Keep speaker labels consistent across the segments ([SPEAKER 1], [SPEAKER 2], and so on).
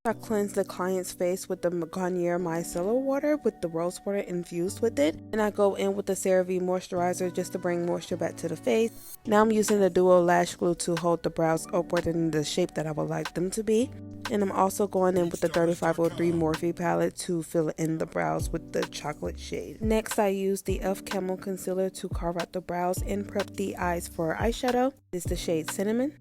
[SPEAKER 1] I cleanse the client's face with the Garnier Micellar water with the rose water infused with it. And I go in with the CeraVe moisturizer just to bring moisture back to the face. Now I'm using the Duo Lash Glue to hold the brows upward in the shape that I would like them to be. And I'm also going in with the 3503 Morphe palette to fill in the brows with the chocolate shade. Next, I use the e.l.f. Camo Concealer to carve out the brows and prep the eyes for eyeshadow. This is the shade Cinnamon.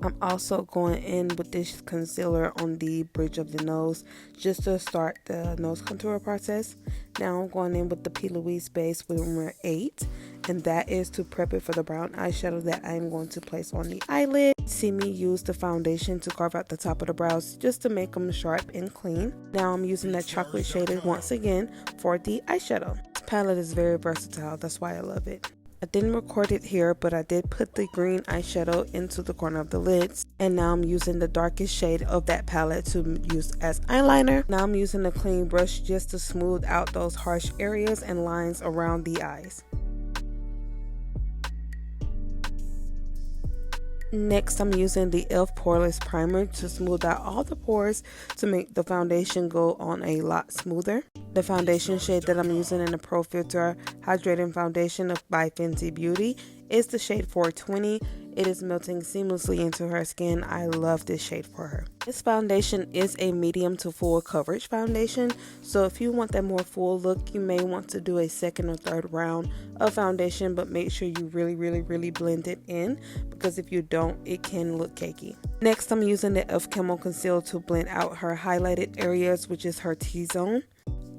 [SPEAKER 1] I'm also going in with this concealer on the bridge of the nose just to start the nose contour process. Now I'm going in with the P. Louise base with number 8, and that is to prep it for the brown eyeshadow that I'm going to place on the eyelid. See me use the foundation to carve out the top of the brows just to make them sharp and clean. Now I'm using that chocolate shaded once again for the eyeshadow. This palette is very versatile, that's why I love it. I didn't record it here, but I did put the green eyeshadow into the corner of the lids. And now I'm using the darkest shade of that palette to use as eyeliner. Now I'm using a clean brush just to smooth out those harsh areas and lines around the eyes. Next, I'm using the e.l.f. Poreless Primer to smooth out all the pores to make the foundation go on a lot smoother. The foundation shade that I'm using in the Pro Filter Hydrating Foundation by Fenty Beauty is the shade 420. It is melting seamlessly into her skin. I love this shade for her. This foundation is a medium to full coverage foundation, so if you want that more full look, you may want to do a second or third round of foundation, but make sure you really blend it in, because if you don't, it can look cakey. Next, I'm using the e.l.f. Camo Concealer to blend out her highlighted areas, which is her T-zone,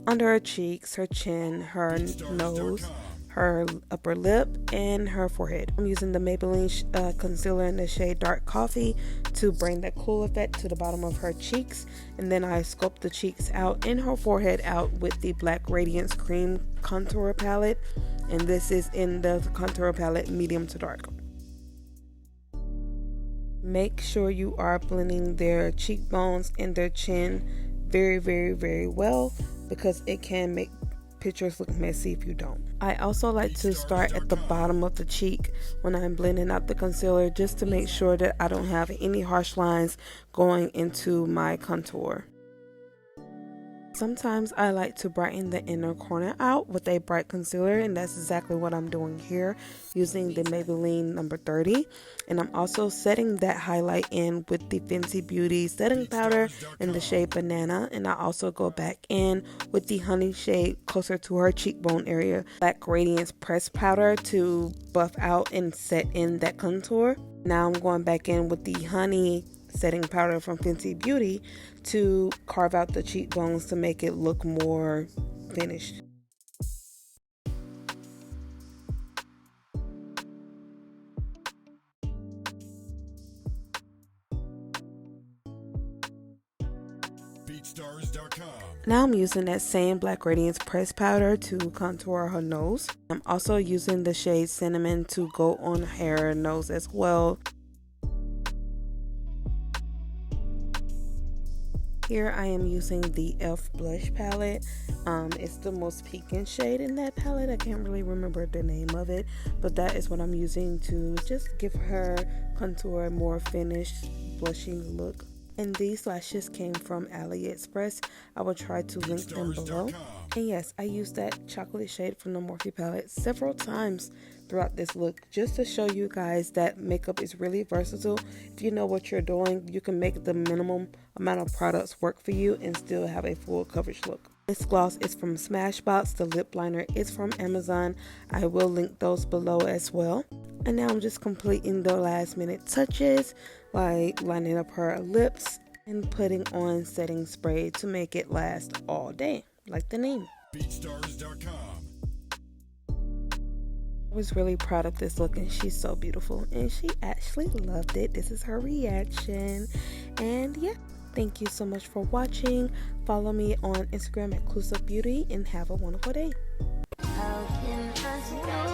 [SPEAKER 1] under her cheeks, her chin, her nose, her upper lip, and her forehead. I'm using the Maybelline concealer in the shade Dark Coffee to bring that cool effect to the bottom of her cheeks, and then I sculpt the cheeks out and her forehead out with the Black Radiance Cream Contour Palette, and this is in the contour palette medium to dark. Make sure you are blending their cheekbones and their chin very well, because it can make pictures look messy if you don't. I also like to start at the bottom of the cheek when I'm blending out the concealer, just to make sure that I don't have any harsh lines going into my contour. Sometimes I like to brighten the inner corner out with a bright concealer, and that's exactly what I'm doing here using the Maybelline number 30. And I'm also setting that highlight in with the Fenty Beauty setting powder in the shade Banana, and I also go back in with the honey shade closer to her cheekbone area, Black Radiance pressed powder to buff out and set in that contour. Now I'm going back in with the honey setting powder from Fenty Beauty to carve out the cheekbones to make it look more finished. Now I'm using that same Black Radiance pressed powder to contour her nose. I'm also using the shade Cinnamon to go on her nose as well. Here I am using the e.l.f. blush palette. It's the most piquant shade in that palette. I can't really remember the name of it, but that is what I'm using to just give her contour a more finished blushing look. And these lashes came from AliExpress. I will try to link them below. And yes, I used that chocolate shade from the Morphe palette several times throughout this look, just to show you guys that makeup is really versatile. If you know what you're doing, you can make the minimum amount of products work for you and still have a full coverage look. This gloss is from Smashbox. The lip liner is from Amazon. I will link those below as well. And now I'm just completing the last minute touches by lining up her lips and putting on setting spray to make it last all day, like the name. BeatStars.com. I was really proud of this look, and she's so beautiful, and she actually loved it. This is her reaction, and yeah, thank you so much for watching. Follow me on Instagram at Clusive Beauty, and have a wonderful day. How can I